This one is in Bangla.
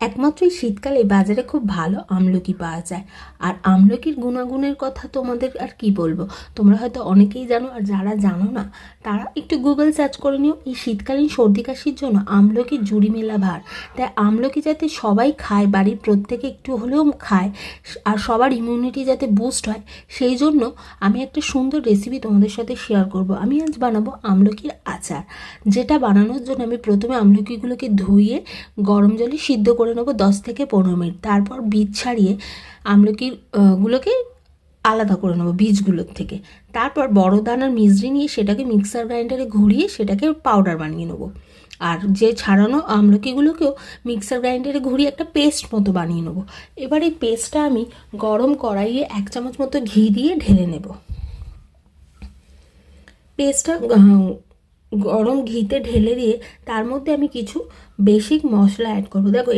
একমাত্র এই শীতকালে বাজারে খুব ভালো আমলকি পাওয়া যায়। আর আমলকির গুণাগুণের কথা তোমাদের আর কি বলবো, তোমরা হয়তো অনেকেই জানো, আর যারা জানো না তারা একটু গুগল সার্চ করে নিও। এই শীতকালীন সর্দি কাশির জন্য আমলকির জুড়ি মেলা ভার। তাই আমলকি যাতে সবাই খায়, বাড়ির প্রত্যেকে একটু হলেও খায়, আর সবার ইমিউনিটি যাতে বুস্ট হয়, সেই জন্য আমি একটা সুন্দর রেসিপি তোমাদের সাথে শেয়ার করব। আমি আজ বানাবো আমলকির আচার, যেটা বানানোর জন্য আমি প্রথমে আমলকিগুলোকে ধুয়ে গরম জলে সিদ্ধ করে নেবো 10 থেকে 15 মিনিট। তারপর বীজ ছাড়িয়ে আমলকির গুলোকে আলাদা করে নেবো বীজগুলোর থেকে। তারপর বড় দানার মিশ্রি নিয়ে সেটাকে মিক্সার গ্রাইন্ডারে ঘুরিয়ে সেটাকে পাউডার বানিয়ে নেবো। আর যে ছাড়ানো আমলকিগুলোকেও মিক্সার গ্রাইন্ডারে ঘুরিয়ে একটা পেস্ট মতো বানিয়ে নেবো। এবার এই পেস্টটা আমি গরম কড়াইয়ে 1 চামচ মতো ঘি দিয়ে ঢেলে নেব। পেস্টটা গরম ঘিতে ঢেলে দিয়ে তার মধ্যে আমি কিছু বেসিক মশলা অ্যাড করবো। দেখো